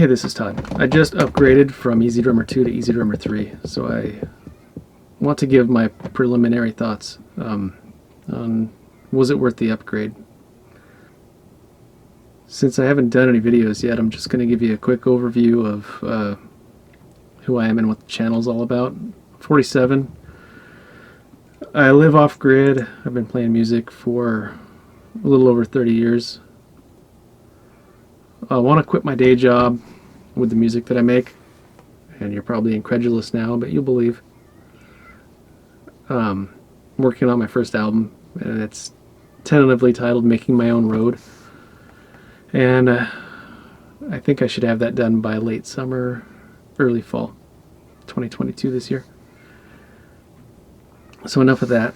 Hey, this is Todd. I just upgraded from EZdrummer 2 to EZdrummer 3, so I want to give my preliminary thoughts on was it worth the upgrade. Since I haven't done any videos yet, I'm just going to give you a quick overview of who I am and what the channel's all about. 47. I live off-grid. I've been playing music for a little over 30 years. I want to quit my day job with the music that I make, and you're probably incredulous now, but you'll believe. I'm working on my first album, and it's tentatively titled Making My Own Road, and I think I should have that done by late summer, early fall 2022 this year. So enough of that.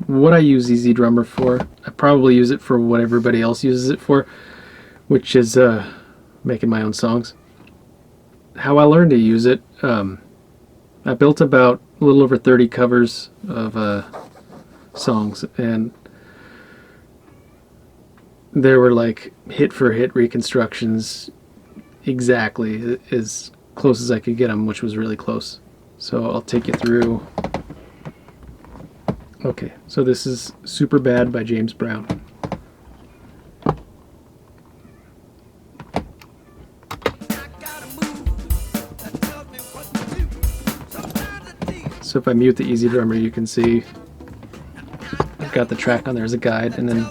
What I use EZdrummer for, I probably use it for what everybody else uses it for, which is making my own songs. How I learned to use it, I built about a little over 30 covers of songs, and there were like hit for hit reconstructions, exactly as close as I could get them, which was really close. So I'll take you through. Okay, so this is Super Bad by James Brown. So if I mute the EZdrummer, you can see I've got the track on there as a guide, and then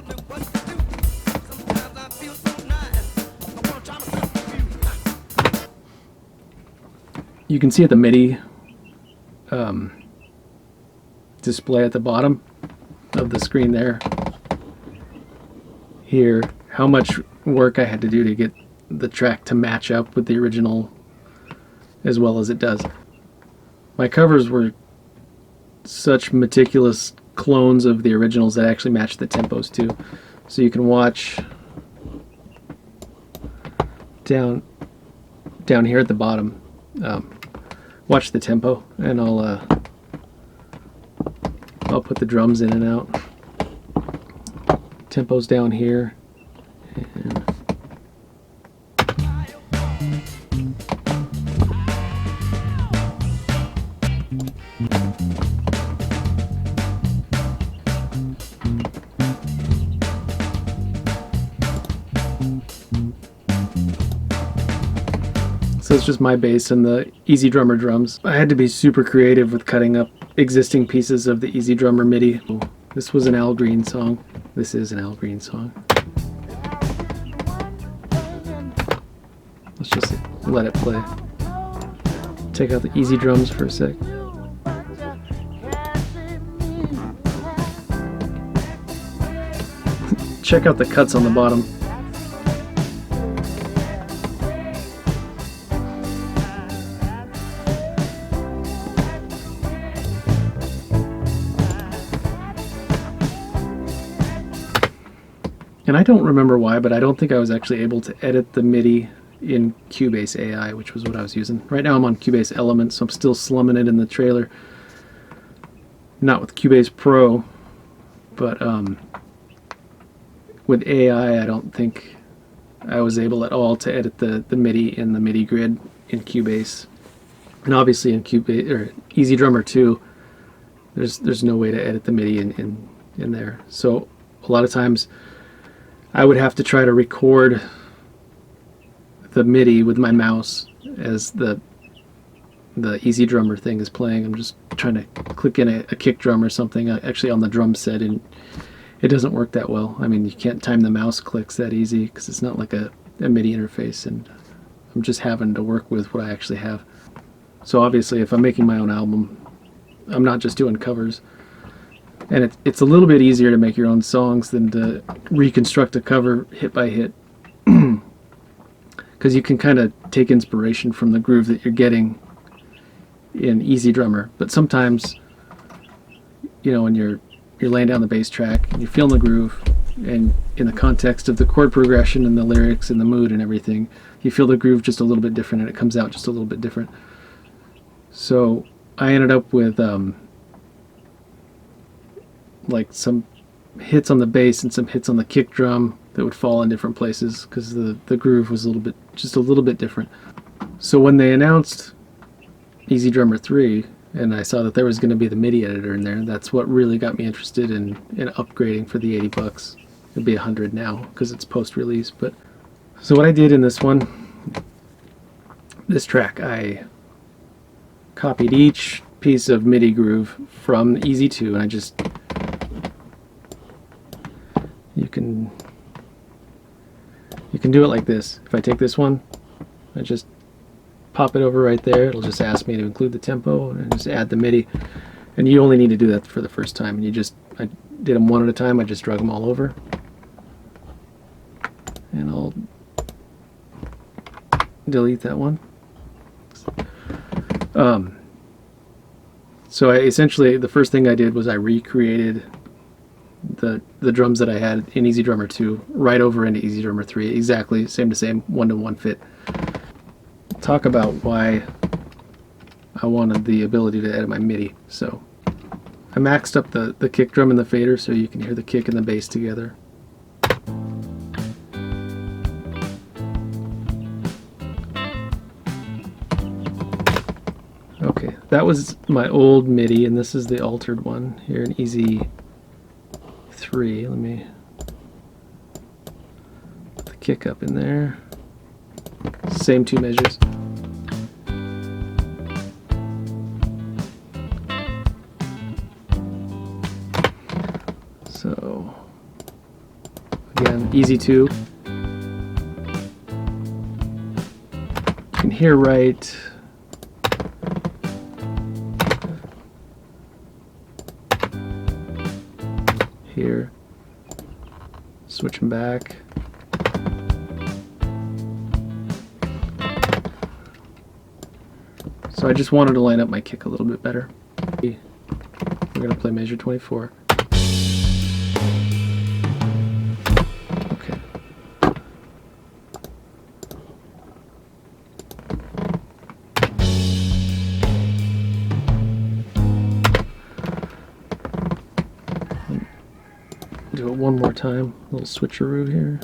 you can see at the MIDI display at the bottom of the screen there, here, how much work I had to do to get the track to match up with the original as well as it does. My covers were such meticulous clones of the originals that actually match the tempos too. So you can watch down here at the bottom, watch the tempo, and I'll put the drums in and out. Tempo's down here, and so it's just my bass and the EZdrummer drums. I had to be super creative with cutting up existing pieces of the EZdrummer MIDI. This was an Al Green song. This is an Al Green song. Let's just let it play. Take out the EZdrums for a sec. Check out the cuts on the bottom. And I don't remember why, but I don't think I was actually able to edit the MIDI in Cubase AI, which was what I was using. Right now I'm on Cubase Elements, so I'm still slumming it in the trailer. Not with Cubase Pro, but with AI I don't think I was able at all to edit the MIDI in the MIDI grid in Cubase. And obviously in Cubase or EZdrummer 2, there's no way to edit the MIDI in there. So a lot of times I would have to try to record the MIDI with my mouse as the EZdrummer thing is playing. I'm just trying to click in a kick drum or something actually on the drum set, and it doesn't work that well. I mean, you can't time the mouse clicks that easy because it's not like a MIDI interface, and I'm just having to work with what I actually have. So obviously if I'm making my own album, I'm not just doing covers. And it's a little bit easier to make your own songs than to reconstruct a cover hit by hit, because you can kind of take inspiration from the groove that you're getting in EZdrummer. But sometimes, you know, when you're laying down the bass track and you're feeling the groove, and in the context of the chord progression and the lyrics and the mood and everything, you feel the groove just a little bit different, and it comes out just a little bit different. So I ended up with like some hits on the bass and some hits on the kick drum that would fall in different places because the groove was just a little bit different. So when they announced EZdrummer 3 and I saw that there was going to be the MIDI editor in there, that's what really got me interested in upgrading for the 80 bucks. It'd be 100 now because it's post-release. But so what I did in this track, I copied each piece of MIDI groove from EZ2, and I just you can do it like this. If I take this one, I just pop it over right there. It'll just ask me to include the tempo and just add the MIDI. And you only need to do that for the first time. And I did them one at a time. I just drug them all over. And I'll delete that one. So essentially the first thing I did was I recreated the drums that I had in EZdrummer 2 right over into EZdrummer 3, exactly same to same, one-to-one fit. Talk about why I wanted the ability to edit my MIDI. So I maxed up the kick drum and the fader so you can hear the kick and the bass together. Okay, that was my old MIDI, and this is the altered one here in EZ3. Let me put the kick up in there. Same two measures. So again, EZ2. You can hear right here. Switch them back. So I just wanted to line up my kick a little bit better. We're going to play measure 24. Okay. Do it one more time. A little switcheroo here.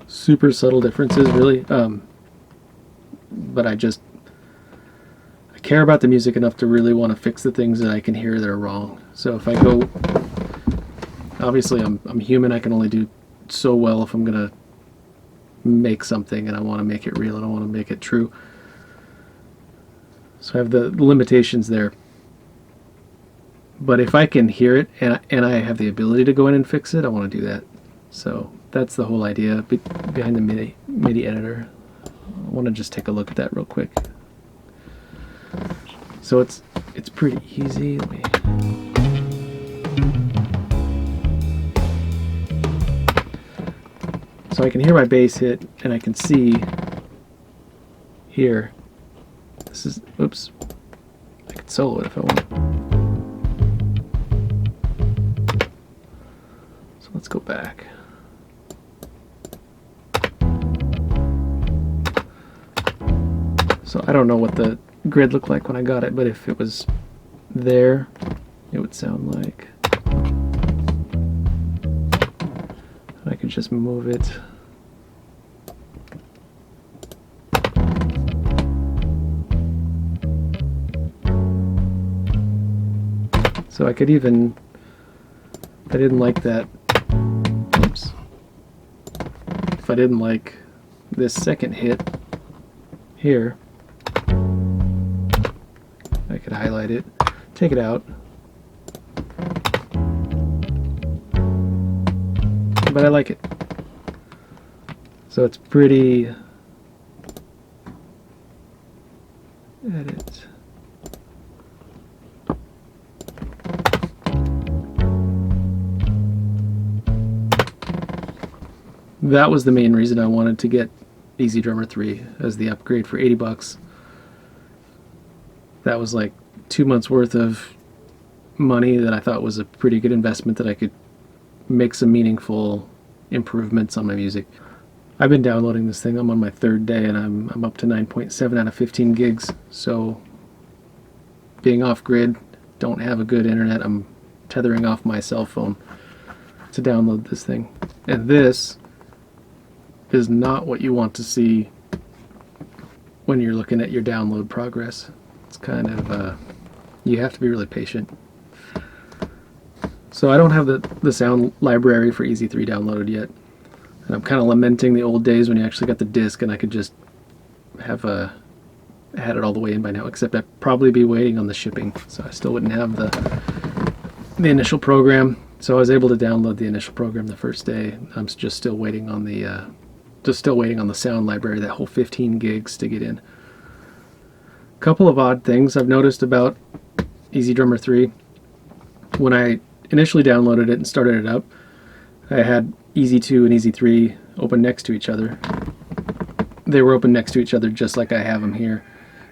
Super subtle differences, really, but I care about the music enough to really want to fix the things that I can hear that are wrong. So if I go, obviously I'm human, I can only do so well if I'm gonna make something and I want to make it real and I want to make it true. So I have the limitations there. But if I can hear it and I have the ability to go in and fix it, I want to do that. So that's the whole idea behind the MIDI editor. I want to just take a look at that real quick. So it's pretty easy. So I can hear my bass hit, and I can see here. This is, oops. I could solo it if I want. So let's go back. So I don't know what the grid looked like when I got it, but if it was there, it would sound like. I could just move it. So I could even, if I didn't like that, oops. If I didn't like this second hit here, I could highlight it, take it out, but I like it. So it's pretty, edit. That was the main reason I wanted to get EZdrummer 3 as the upgrade for 80 bucks. That was like 2 months worth of money that I thought was a pretty good investment, that I could make some meaningful improvements on my music. I've been downloading this thing. I'm on my 3rd day, and I'm up to 9.7 out of 15 gigs. So being off grid, don't have a good internet. I'm tethering off my cell phone to download this thing. And this is not what you want to see when you're looking at your download progress. It's kind of, you have to be really patient. So I don't have the sound library for EZ3 downloaded yet. And I'm kind of lamenting the old days when you actually got the disc and I could just have had it all the way in by now, except I'd probably be waiting on the shipping. So I still wouldn't have the initial program. So I was able to download the initial program the first day. I'm just still waiting on the sound library, that whole 15 gigs to get in. A couple of odd things I've noticed about EZdrummer 3. When I initially downloaded it and started it up, I had EZ2 and EZ3 open next to each other. They were open next to each other just like I have them here.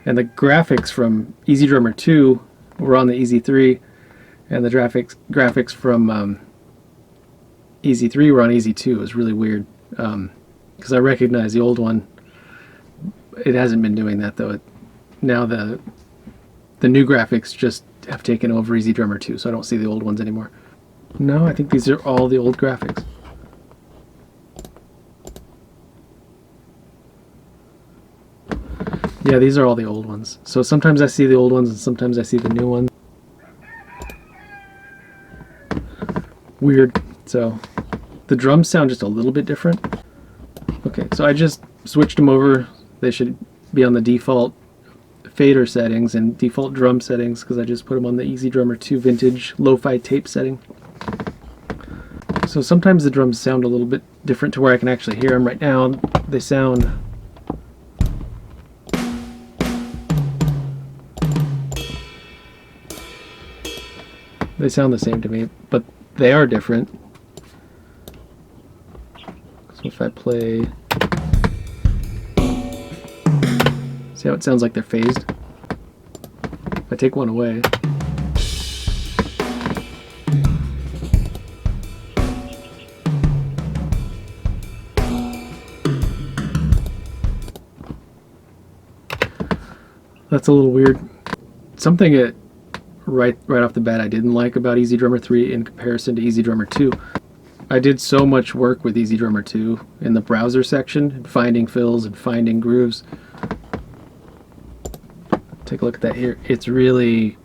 And the graphics from EZdrummer 2 were on the EZ3, and the graphics from EZ3 were on EZ2. It was really weird, because I recognize the old one. It hasn't been doing that though. Now the new graphics just have taken over EZdrummer 2, so I don't see the old ones anymore. No, I think these are all the old graphics. Yeah, these are all the old ones. So sometimes I see the old ones and sometimes I see the new ones. Weird. So the drums sound just a little bit different. Okay, so I just switched them over. They should be on the default fader settings and default drum settings because I just put them on the EZdrummer 2 vintage lo-fi tape setting. So sometimes the drums sound a little bit different to where I can actually hear them. Right now they sound the same to me, but they are different. So if I play, see how it sounds like they're phased? If I take one away, that's a little weird. Something that right off the bat I didn't like about EZdrummer 3 in comparison to EZdrummer 2. I did so much work with EZdrummer 2 in the browser section, finding fills and finding grooves. Take a look at that here. It's really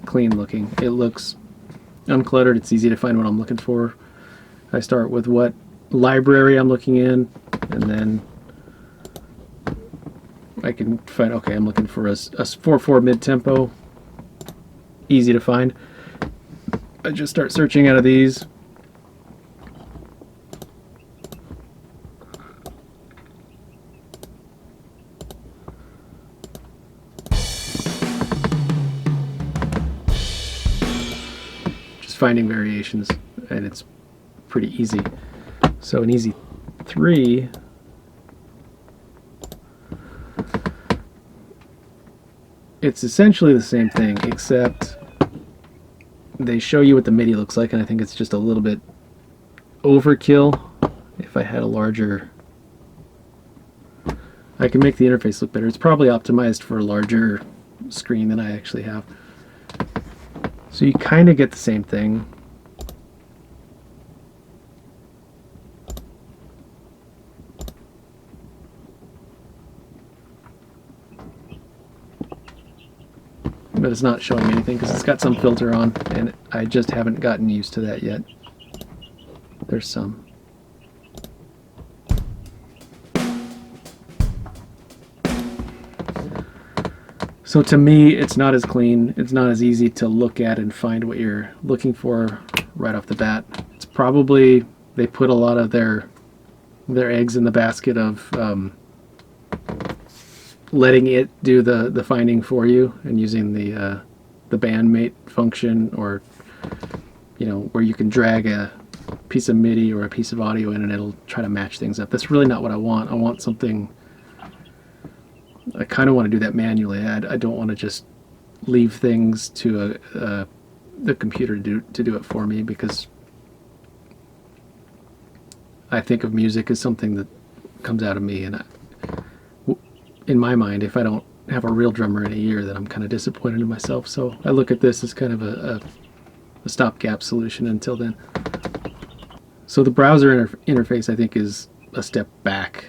clean looking. It looks uncluttered. It's easy to find what I'm looking for. I start with what library I'm looking in, and then I can find, okay, I'm looking for a 4/4 mid-tempo. Easy to find. I just start searching out of these. Just finding variations, and it's pretty easy. So in EZ3, it's essentially the same thing, except they show you what the MIDI looks like, and I think it's just a little bit overkill. If I had a larger, I can make the interface look better. It's probably optimized for a larger screen than I actually have. So you kind of get the same thing. But it's not showing me anything because it's got some filter on, and I just haven't gotten used to that yet. There's some. So to me, it's not as clean. It's not as easy to look at and find what you're looking for right off the bat. It's probably they put a lot of their eggs in the basket of letting it do the finding for you and using the bandmate function, or where you can drag a piece of MIDI or a piece of audio in and it'll try to match things up. That's really not what I want. I want something, I kind of want to do that manually. I don't want to just leave things to the computer to do it for me, because I think of music as something that comes out of me. And in my mind, if I don't have a real drummer in a year, then I'm kind of disappointed in myself. So I look at this as kind of a stopgap solution until then. So the browser interface, I think, is a step back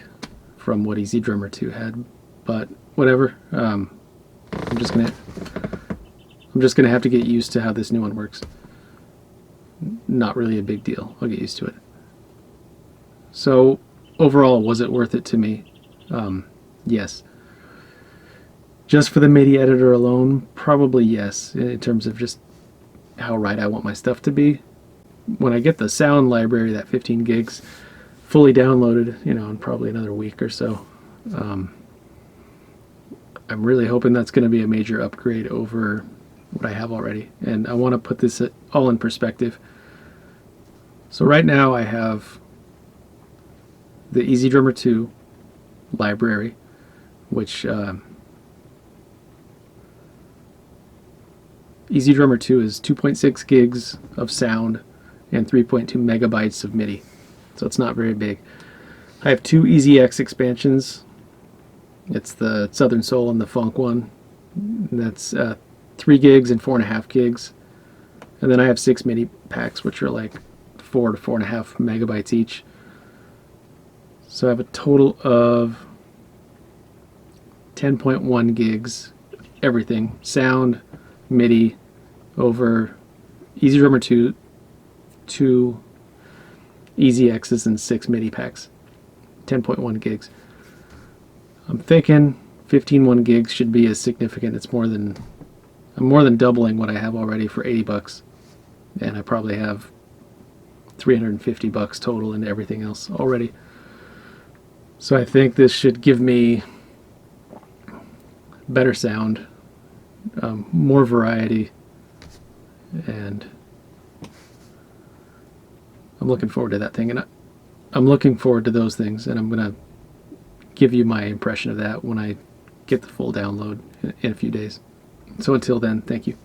from what EZdrummer 2 had, but whatever. I'm just gonna have to get used to how this new one works. Not really a big deal. I'll get used to it. So overall, was it worth it to me? Yes. Just for the MIDI editor alone, probably yes, in terms of just how right I want my stuff to be. When I get the sound library, that 15 gigs, fully downloaded, in probably another week or so, I'm really hoping that's going to be a major upgrade over what I have already. And I want to put this all in perspective. So right now I have the EZdrummer 2 library, which EZdrummer 2 is 2.6 gigs of sound and 3.2 megabytes of MIDI. So it's not very big. I have two EZX expansions. It's the Southern Soul and the Funk one. And that's 3 gigs and 4.5 gigs. And then I have 6 MIDI packs, which are like 4 to 4.5 megabytes each. So I have a total of 10.1 gigs, everything, sound, MIDI, over EZdrummer 2 EZXs and 6 MIDI packs, 10.1 gigs. I'm thinking 15.1 gigs should be as significant. I'm more than doubling what I have already for $80, and I probably have $350 total into everything else already. So I think this should give me better sound, more variety, and I'm looking forward to that thing. And I'm looking forward to those things, and I'm going to give you my impression of that when I get the full download in a few days. So until then, thank you.